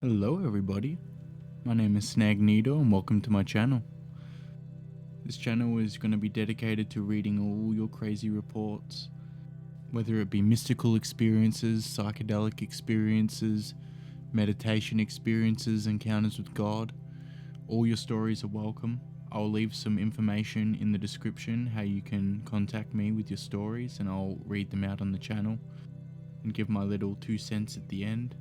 Hello everybody, my name is Snagnito and welcome to my channel. This channel is going to be dedicated to reading all your crazy reports, whether it be mystical experiences, psychedelic experiences, meditation experiences, encounters with God. All your stories are welcome. I'll leave some information in the description how you can contact me with your stories, and I'll read them out on the channel and give my little 2 cents at the end.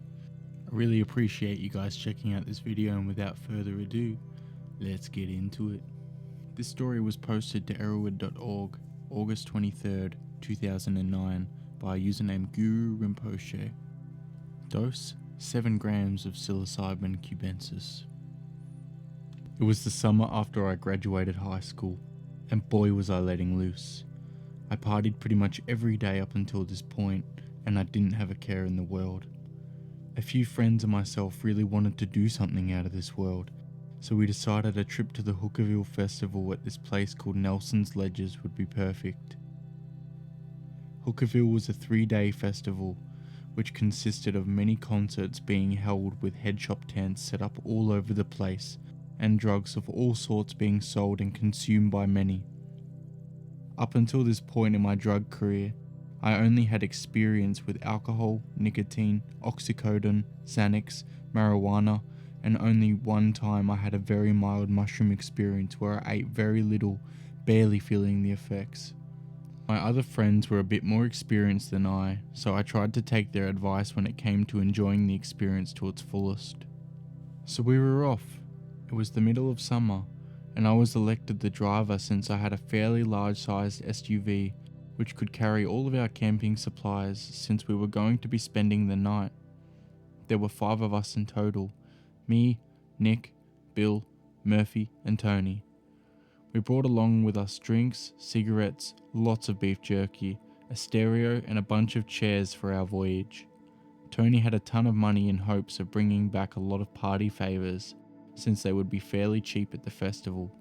I really appreciate you guys checking out this video, and without further ado, let's get into it. This story was posted to erowid.org August 23rd, 2009 by a username Guru Rinpoche. Dose: 7 grams of psilocybin cubensis. It was the summer after I graduated high school, and boy was I letting loose. I partied pretty much every day up until this point, and I didn't have a care in the world. A few friends and myself really wanted to do something out of this world, so we decided a trip to the Hookerville Festival at this place called Nelson's Ledges would be perfect. Hookerville was a 3-day festival, which consisted of many concerts being held with head shop tents set up all over the place, and drugs of all sorts being sold and consumed by many. Up until this point in my drug career, I only had experience with alcohol, nicotine, oxycodone, Xanax, marijuana, and only one time I had a very mild mushroom experience where I ate very little, barely feeling the effects. My other friends were a bit more experienced than I, so I tried to take their advice when it came to enjoying the experience to its fullest. So we were off. It was the middle of summer, and I was elected the driver since I had a fairly large-sized SUV which could carry all of our camping supplies since we were going to be spending the night. There were 5 of us in total: me, Nick, Bill, Murphy, and Tony. We brought along with us drinks, cigarettes, lots of beef jerky, a stereo, and a bunch of chairs for our voyage. Tony had a ton of money in hopes of bringing back a lot of party favours, since they would be fairly cheap at the festival.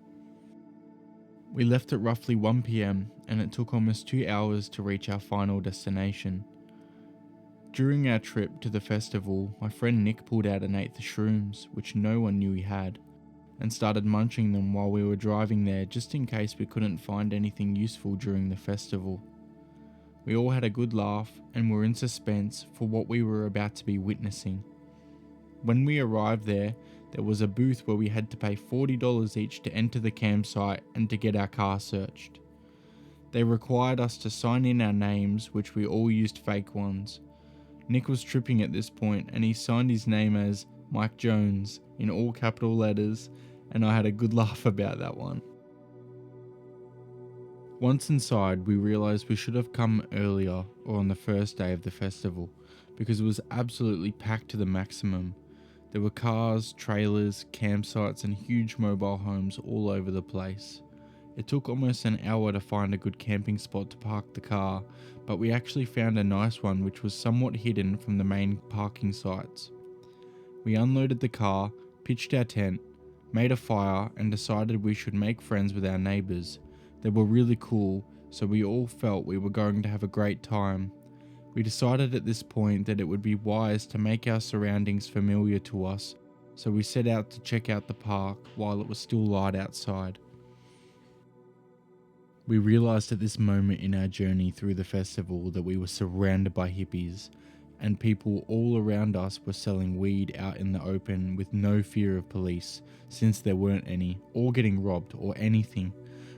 We left at roughly 1 PM, and it took almost 2 hours to reach our final destination. During our trip to the festival, my friend Nick pulled out and ate the shrooms, which no one knew he had, and started munching them while we were driving there just in case we couldn't find anything useful during the festival. We all had a good laugh and were in suspense for what we were about to be witnessing. When we arrived there was a booth where we had to pay $40 each to enter the campsite and to get our car searched. They required us to sign in our names, which we all used fake ones. Nick was tripping at this point, and he signed his name as Mike Jones in all capital letters, and I had a good laugh about that one. Once inside, we realized we should have come earlier or on the first day of the festival, because it was absolutely packed to the maximum. There were cars, trailers, campsites, and huge mobile homes all over the place. It took almost an hour to find a good camping spot to park the car, but we actually found a nice one which was somewhat hidden from the main parking sites. We unloaded the car, pitched our tent, made a fire, and decided we should make friends with our neighbours. They were really cool, so we all felt we were going to have a great time. We decided at this point that it would be wise to make our surroundings familiar to us, so we set out to check out the park while it was still light outside. We realized at this moment in our journey through the festival that we were surrounded by hippies, and people all around us were selling weed out in the open with no fear of police, since there weren't any, or getting robbed, or anything.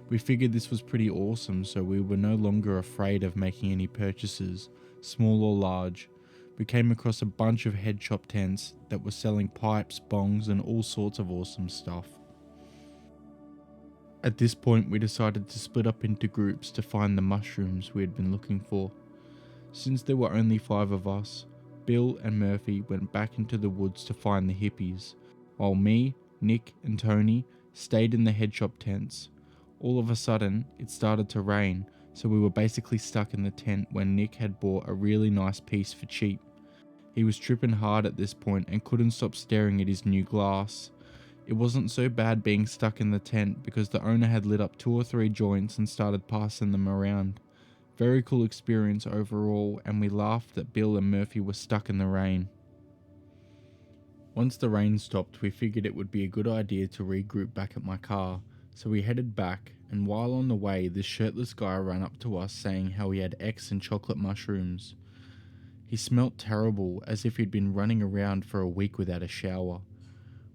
We figured this was pretty awesome, so we were no longer afraid of making any purchases, small or large. We came across a bunch of head shop tents that were selling pipes, bongs, and all sorts of awesome stuff. At this point, we decided to split up into groups to find the mushrooms we had been looking for. Since there were only 5 of us, Bill and Murphy went back into the woods to find the hippies, while me, Nick, and Tony stayed in the head shop tents. All of a sudden, it started to rain, so we were basically stuck in the tent when Nick had bought a really nice piece for cheap. He was tripping hard at this point and couldn't stop staring at his new glass. It wasn't so bad being stuck in the tent because the owner had lit up 2 or 3 joints and started passing them around. Very cool experience overall, and we laughed that Bill and Murphy were stuck in the rain. Once the rain stopped, we figured it would be a good idea to regroup back at my car, so we headed back, and while on the way, this shirtless guy ran up to us saying how he had X and chocolate mushrooms. He smelt terrible, as if he'd been running around for a week without a shower.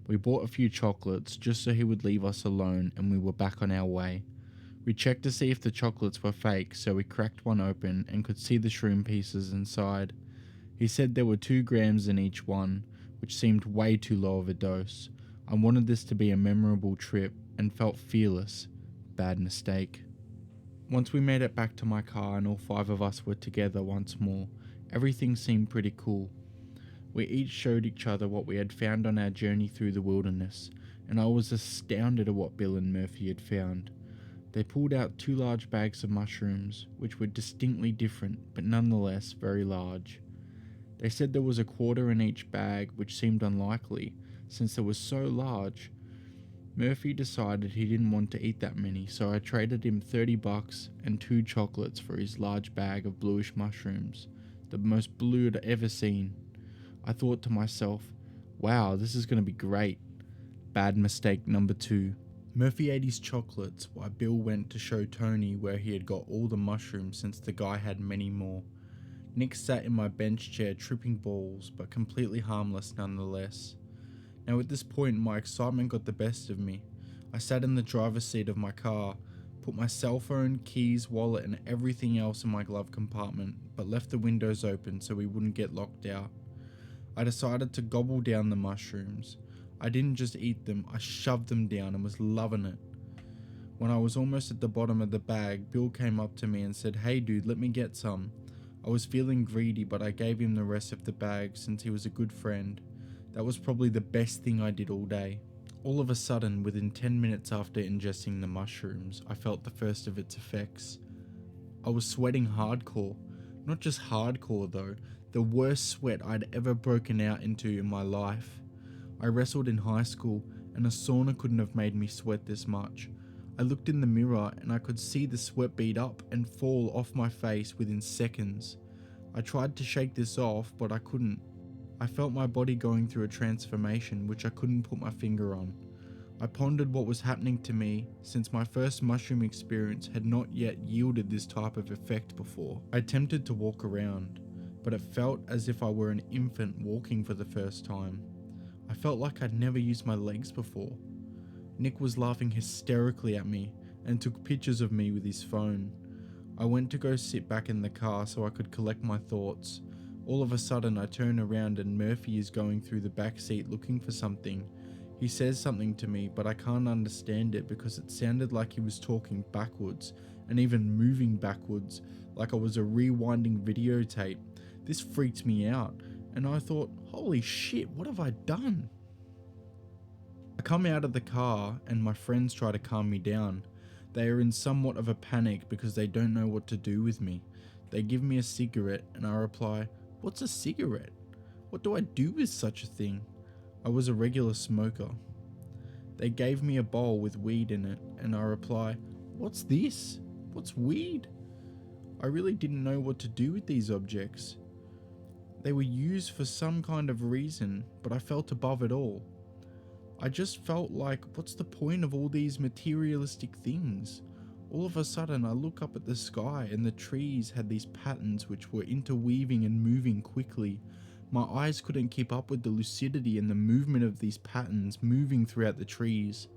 We bought a few chocolates just so he would leave us alone, and we were back on our way. We checked to see if the chocolates were fake, so we cracked one open and could see the shroom pieces inside. He said there were 2 grams in each one, which seemed way too low of a dose. I wanted this to be a memorable trip and felt fearless. Bad mistake. Once we made it back to my car and all 5 of us were together once more, everything seemed pretty cool. We each showed each other what we had found on our journey through the wilderness, and I was astounded at what Bill and Murphy had found. They pulled out 2 large bags of mushrooms, which were distinctly different, but nonetheless very large. They said there was a quarter in each bag, which seemed unlikely, since they were so large. Murphy decided he didn't want to eat that many, so I traded him $30 and 2 chocolates for his large bag of bluish mushrooms, the most blue I'd ever seen. I thought to myself, wow, this is going to be great. Bad mistake number 2. Murphy ate his chocolates while Bill went to show Tony where he had got all the mushrooms since the guy had many more. Nick sat in my bench chair tripping balls, but completely harmless nonetheless. Now at this point my excitement got the best of me. I sat in the driver's seat of my car, put my cell phone, keys, wallet and everything else in my glove compartment, but left the windows open so we wouldn't get locked out. I decided to gobble down the mushrooms. I didn't just eat them, I shoved them down and was loving it. When I was almost at the bottom of the bag, Bill came up to me and said, "Hey dude, let me get some." I was feeling greedy, but I gave him the rest of the bag since he was a good friend. That was probably the best thing I did all day. All of a sudden, within 10 minutes after ingesting the mushrooms, I felt the first of its effects. I was sweating hardcore. Not just hardcore though, the worst sweat I'd ever broken out into in my life. I wrestled in high school, and a sauna couldn't have made me sweat this much. I looked in the mirror and I could see the sweat bead up and fall off my face within seconds. I tried to shake this off, but I couldn't. I felt my body going through a transformation which I couldn't put my finger on. I pondered what was happening to me, since my first mushroom experience had not yet yielded this type of effect before. I attempted to walk around, but it felt as if I were an infant walking for the first time. I felt like I'd never used my legs before. Nick was laughing hysterically at me and took pictures of me with his phone. I went to go sit back in the car so I could collect my thoughts. All of a sudden I turn around and Murphy is going through the back seat looking for something. He says something to me, but I can't understand it because it sounded like he was talking backwards and even moving backwards, like I was a rewinding videotape. This freaked me out, and I thought, holy shit, what have I done? I come out of the car and my friends try to calm me down. They are in somewhat of a panic because they don't know what to do with me. They give me a cigarette and I reply, "What's a cigarette? What do I do with such a thing?" I was a regular smoker. They gave me a bowl with weed in it and I reply, "What's this? What's weed?" I really didn't know what to do with these objects. They were used for some kind of reason, but I felt above it all. I just felt like, what's the point of all these materialistic things? All of a sudden I look up at the sky and the trees had these patterns which were interweaving and moving quickly. My eyes couldn't keep up with the lucidity and the movement of these patterns moving throughout the trees.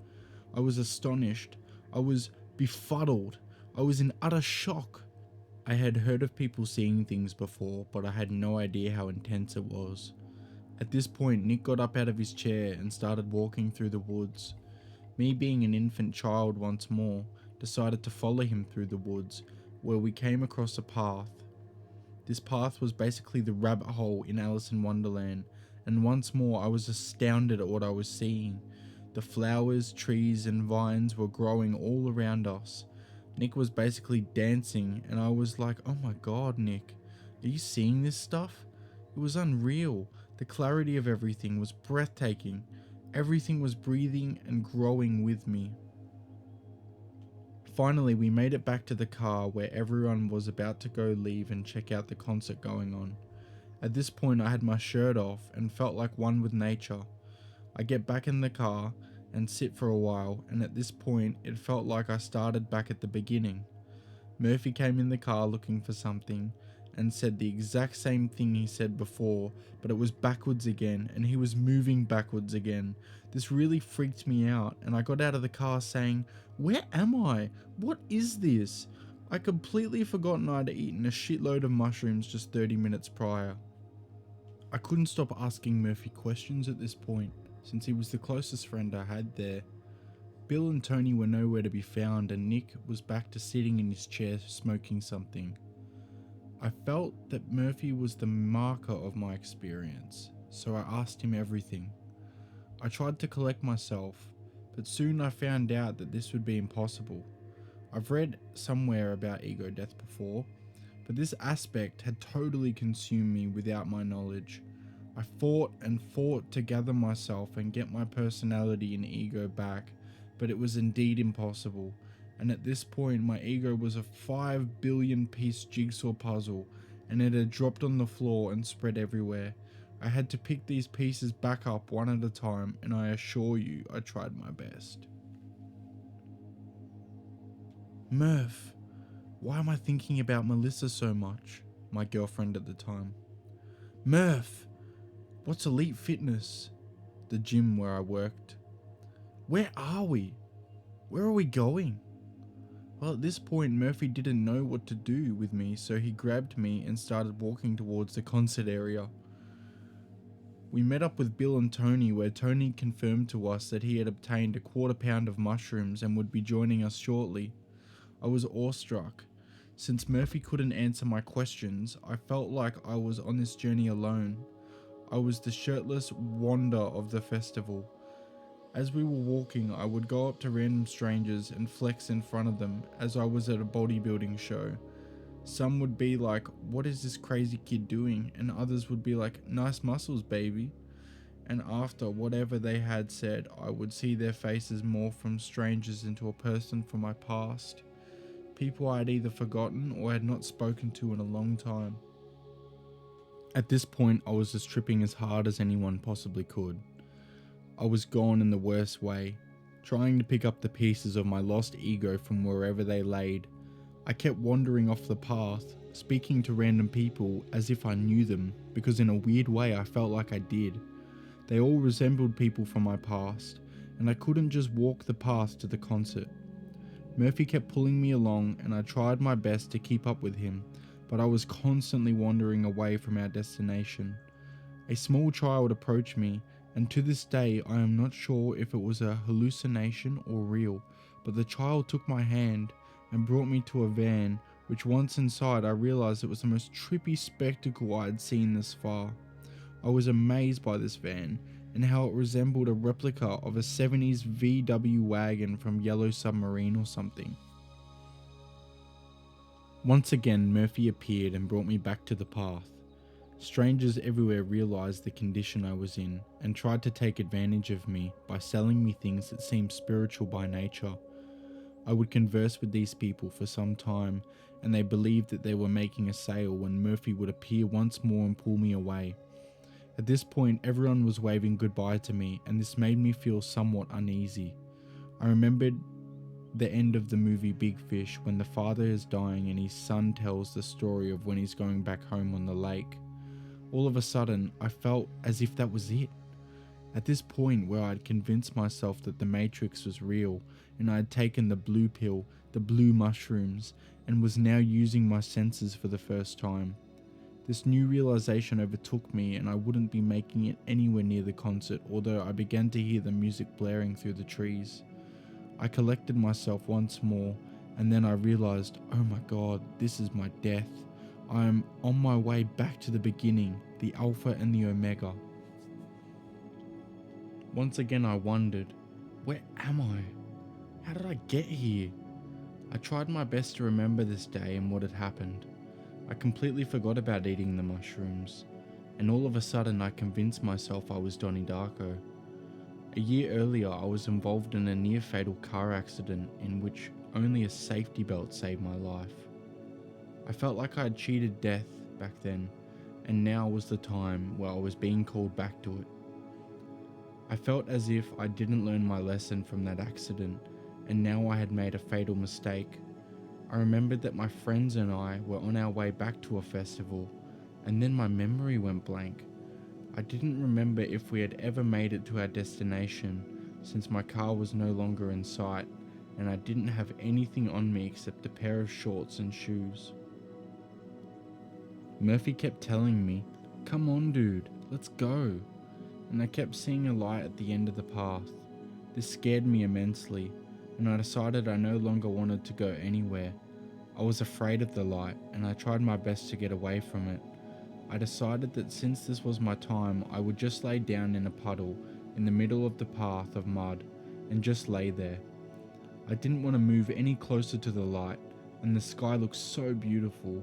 I was astonished. I was befuddled. I was in utter shock. I had heard of people seeing things before, but I had no idea how intense it was. At this point, Nick got up out of his chair and started walking through the woods. Me, being an infant child once more, decided to follow him through the woods, where we came across a path. This path was basically the rabbit hole in Alice in Wonderland, and once more I was astounded at what I was seeing. The flowers, trees and vines were growing all around us. Nick was basically dancing and I was like, oh my god, Nick, are you seeing this stuff? It was unreal. The clarity of everything was breathtaking. Everything was breathing and growing with me. Finally, we made it back to the car where everyone was about to go leave and check out the concert going on. At this point I had my shirt off and felt like one with nature. I get back in the car and sit for a while, and at this point it felt like I started back at the beginning. Murphy came in the car looking for something and said the exact same thing he said before, but it was backwards again, and he was moving backwards again. This really freaked me out, and I got out of the car saying, "Where am I? What is this?" I completely forgotten I'd eaten a shitload of mushrooms just 30 minutes prior. I couldn't stop asking Murphy questions at this point, since he was the closest friend I had there. Bill and Tony were nowhere to be found, and Nick was back to sitting in his chair smoking something. I felt that Murphy was the marker of my experience, so I asked him everything. I tried to collect myself, but soon I found out that this would be impossible. I've read somewhere about ego death before, but this aspect had totally consumed me without my knowledge. I fought and fought to gather myself and get my personality and ego back, but it was indeed impossible, and at this point my ego was a 5 billion piece jigsaw puzzle, and it had dropped on the floor and spread everywhere. I had to pick these pieces back up one at a time, and I assure you I tried my best. Murph, why am I thinking about Melissa so much? My girlfriend at the time. Murph, what's Elite Fitness? The gym where I worked. Where are we? Where are we going? Well, at this point, Murphy didn't know what to do with me, so he grabbed me and started walking towards the concert area. We met up with Bill and Tony, where Tony confirmed to us that he had obtained a quarter pound of mushrooms and would be joining us shortly. I was awestruck. Since Murphy couldn't answer my questions, I felt like I was on this journey alone. I was the shirtless wander of the festival. As we were walking, I would go up to random strangers and flex in front of them as I was at a bodybuilding show. Some would be like, "What is this crazy kid doing?" And others would be like, "Nice muscles, baby." And after whatever they had said, I would see their faces morph from strangers into a person from my past. People I had either forgotten or had not spoken to in a long time. At this point, I was just tripping as hard as anyone possibly could. I was gone in the worst way, trying to pick up the pieces of my lost ego from wherever they laid. I kept wandering off the path, speaking to random people as if I knew them, because in a weird way I felt like I did. They all resembled people from my past, and I couldn't just walk the path to the concert. Murphy kept pulling me along, and I tried my best to keep up with him, but I was constantly wandering away from our destination. A small child approached me, and to this day I am not sure if it was a hallucination or real, but the child took my hand and brought me to a van, which once inside I realized it was the most trippy spectacle I had seen thus far. I was amazed by this van, and how it resembled a replica of a 70s VW wagon from Yellow Submarine or something. Once again, Murphy appeared and brought me back to the path. Strangers everywhere realized the condition I was in and tried to take advantage of me by selling me things that seemed spiritual by nature. I would converse with these people for some time, and they believed that they were making a sale when Murphy would appear once more and pull me away. At this point, everyone was waving goodbye to me, and this made me feel somewhat uneasy. I remembered the end of the movie Big Fish, when the father is dying and his son tells the story of when he's going back home on the lake. All of a sudden, I felt as if that was it. At this point where I had convinced myself that the Matrix was real, and I had taken the blue pill, the blue mushrooms, and was now using my senses for the first time. This new realization overtook me, and I wouldn't be making it anywhere near the concert, although I began to hear the music blaring through the trees. I collected myself once more, and then I realized, oh my god, this is my death. I am on my way back to the beginning, the Alpha and the Omega. Once again I wondered, where am I? How did I get here? I tried my best to remember this day and what had happened. I completely forgot about eating the mushrooms, and all of a sudden I convinced myself I was Donnie Darko. A year earlier I was involved in a near-fatal car accident in which only a safety belt saved my life. I felt like I had cheated death back then, and now was the time where I was being called back to it. I felt as if I didn't learn my lesson from that accident, and now I had made a fatal mistake. I remembered that my friends and I were on our way back to a festival, and then my memory went blank. I didn't remember if we had ever made it to our destination, since my car was no longer in sight, and I didn't have anything on me except a pair of shorts and shoes. Murphy kept telling me, "Come on dude, let's go," and I kept seeing a light at the end of the path. This scared me immensely, and I decided I no longer wanted to go anywhere. I was afraid of the light, and I tried my best to get away from it. I decided that since this was my time, I would just lay down in a puddle in the middle of the path of mud and just lay there. I didn't want to move any closer to the light, and the sky looked so beautiful.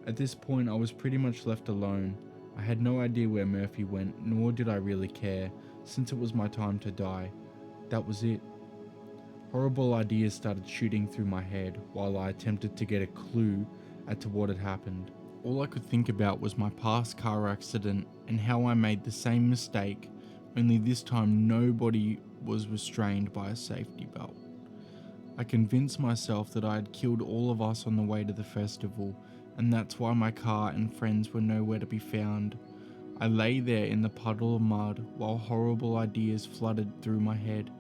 At this point, I was pretty much left alone. I had no idea where Murphy went, nor did I really care, since it was my time to die. That was it. Horrible ideas started shooting through my head while I attempted to get a clue as to what had happened. All I could think about was my past car accident and how I made the same mistake, only this time nobody was restrained by a safety belt. I convinced myself that I had killed all of us on the way to the festival, and that's why my car and friends were nowhere to be found. I lay there in the puddle of mud while horrible ideas flooded through my head.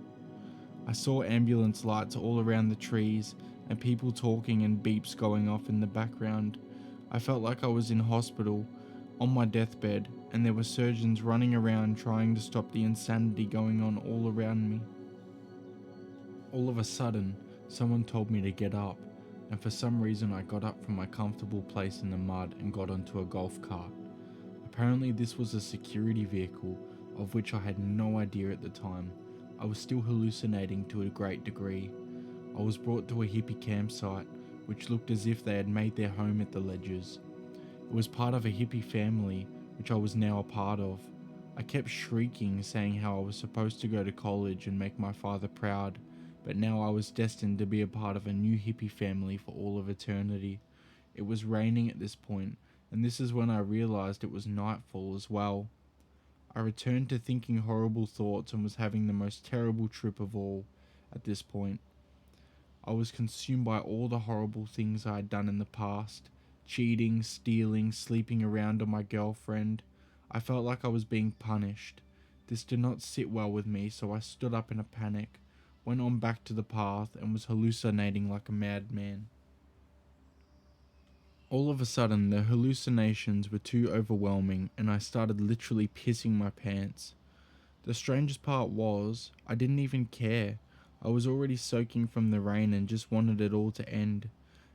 I saw ambulance lights all around the trees and people talking and beeps going off in the background. I felt like I was in hospital, on my deathbed, and there were surgeons running around trying to stop the insanity going on all around me. All of a sudden, someone told me to get up, and for some reason I got up from my comfortable place in the mud and got onto a golf cart. Apparently this was a security vehicle, of which I had no idea at the time. I was still hallucinating to a great degree. I was brought to a hippie campsite, which looked as if they had made their home at the ledges. It was part of a hippie family, which I was now a part of. I kept shrieking, saying how I was supposed to go to college and make my father proud, but now I was destined to be a part of a new hippie family for all of eternity. It was raining at this point, and this is when I realized it was nightfall as well. I returned to thinking horrible thoughts and was having the most terrible trip of all at this point. I was consumed by all the horrible things I had done in the past. Cheating, stealing, sleeping around on my girlfriend. I felt like I was being punished. This did not sit well with me, so I stood up in a panic, went on back to the path, and was hallucinating like a madman. All of a sudden, the hallucinations were too overwhelming, and I started literally pissing my pants. The strangest part was, I didn't even care. I was already soaking from the rain and just wanted it all to end.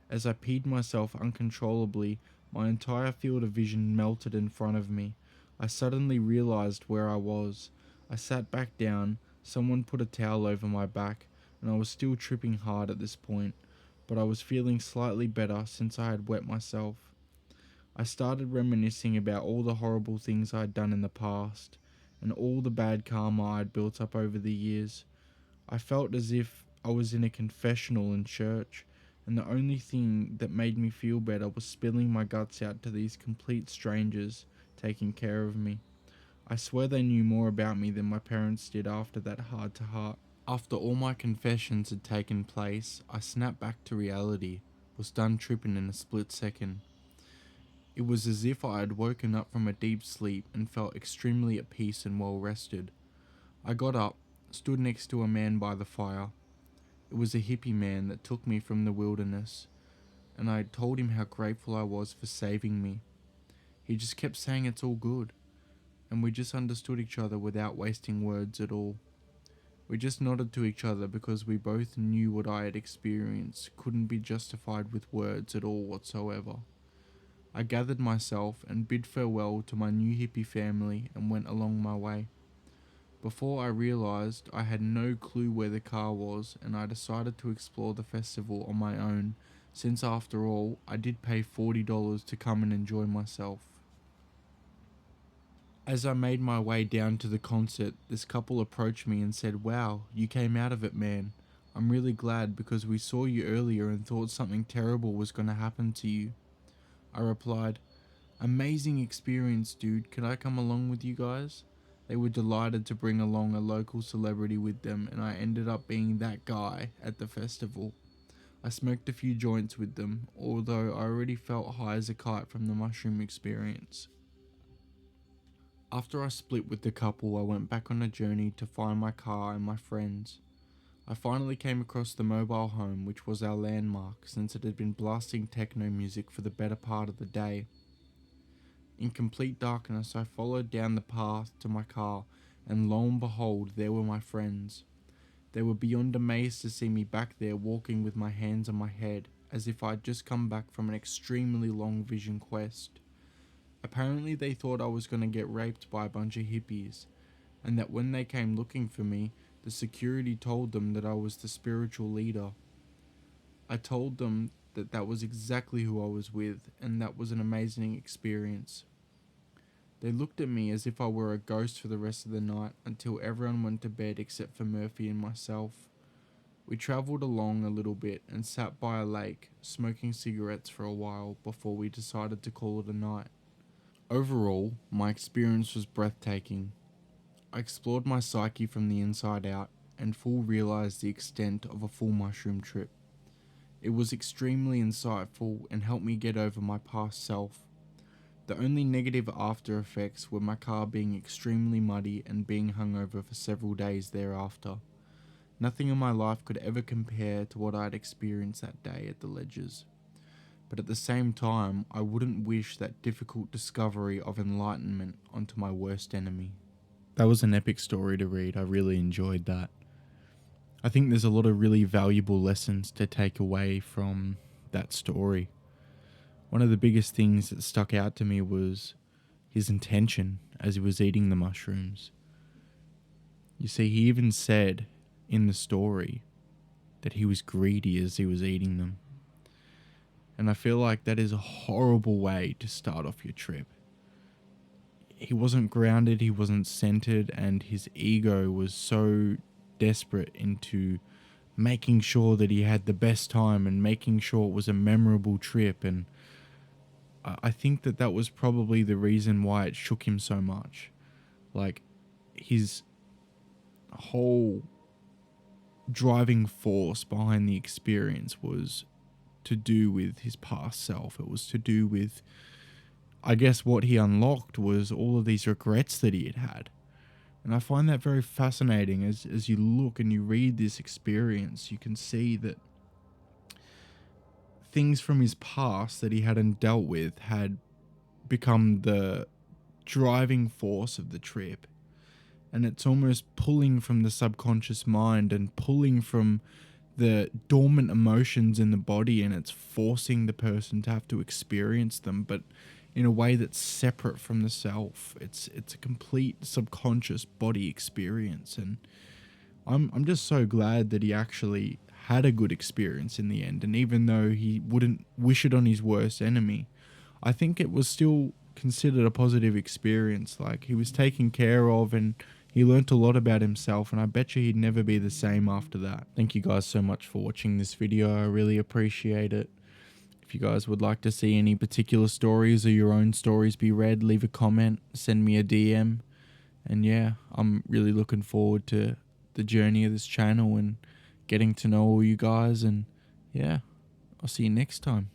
As I peed myself uncontrollably, my entire field of vision melted in front of me. I suddenly realized where I was. I sat back down, someone put a towel over my back, and I was still tripping hard at this point, but I was feeling slightly better since I had wet myself. I started reminiscing about all the horrible things I had done in the past, and all the bad karma I had built up over the years. I felt as if I was in a confessional in church, and the only thing that made me feel better was spilling my guts out to these complete strangers taking care of me. I swear they knew more about me than my parents did after that heart-to-heart. After all my confessions had taken place, I snapped back to reality, was done tripping in a split second. It was as if I had woken up from a deep sleep and felt extremely at peace and well rested. I got up, stood next to a man by the fire. It was a hippie man that took me from the wilderness, and I told him how grateful I was for saving me. He just kept saying it's all good, and we just understood each other without wasting words at all. We just nodded to each other because we both knew what I had experienced couldn't be justified with words at all whatsoever. I gathered myself and bid farewell to my new hippie family and went along my way. Before I realized, I had no clue where the car was, and I decided to explore the festival on my own, since after all, I did pay $40 to come and enjoy myself. As I made my way down to the concert, this couple approached me and said, "Wow, you came out of it, man. I'm really glad because we saw you earlier and thought something terrible was going to happen to you." I replied, Amazing experience, dude. Could I come along with you guys? They were delighted to bring along a local celebrity with them, and I ended up being that guy at the festival. I smoked a few joints with them, although I already felt high as a kite from the mushroom experience. After I split with the couple, I went back on a journey to find my car and my friends. I finally came across the mobile home, which was our landmark since it had been blasting techno music for the better part of the day. In complete darkness, I followed down the path to my car, and lo and behold, there were my friends. They were beyond amazed to see me back there walking with my hands on my head, as if I'd just come back from an extremely long vision quest. Apparently they thought I was going to get raped by a bunch of hippies, and that when they came looking for me, the security told them that I was the spiritual leader. I told them that that was exactly who I was with, and that was an amazing experience. They looked at me as if I were a ghost for the rest of the night until everyone went to bed except for Murphy and myself. We travelled along a little bit and sat by a lake, smoking cigarettes for a while before we decided to call it a night. Overall, my experience was breathtaking. I explored my psyche from the inside out and full realised the extent of a full mushroom trip. It was extremely insightful and helped me get over my past self. The only negative after effects were my car being extremely muddy and being hungover for several days thereafter. Nothing in my life could ever compare to what I had experienced that day at the ledges. But at the same time, I wouldn't wish that difficult discovery of enlightenment onto my worst enemy. That was an epic story to read. I really enjoyed that. I think there's a lot of really valuable lessons to take away from that story. One of the biggest things that stuck out to me was his intention as he was eating the mushrooms. You see, he even said in the story that he was greedy as he was eating them. And I feel like that is a horrible way to start off your trip. He wasn't grounded, he wasn't centered, and his ego was so desperate into making sure that he had the best time and making sure it was a memorable trip. And I think that that was probably the reason why it shook him so much. Like, his whole driving force behind the experience was to do with his past self. It was to do with, I guess, what he unlocked was all of these regrets that he had had. And I find that very fascinating. As you look and you read this experience, you can see that things from his past that he hadn't dealt with had become the driving force of the trip. And it's almost pulling from the subconscious mind and pulling from the dormant emotions in the body, and it's forcing the person to have to experience them, but in a way that's separate from the self. It's a complete subconscious body experience, and I'm just so glad that he actually had a good experience in the end. And even though he wouldn't wish it on his worst enemy, I think it was still considered a positive experience. Like, he was taken care of and he learnt a lot about himself, and I bet you he'd never be the same after that. Thank you guys so much for watching this video. I really appreciate it. If you guys would like to see any particular stories or your own stories be read, leave a comment, send me a DM. And yeah, I'm really looking forward to the journey of this channel and getting to know all you guys. And yeah, I'll see you next time.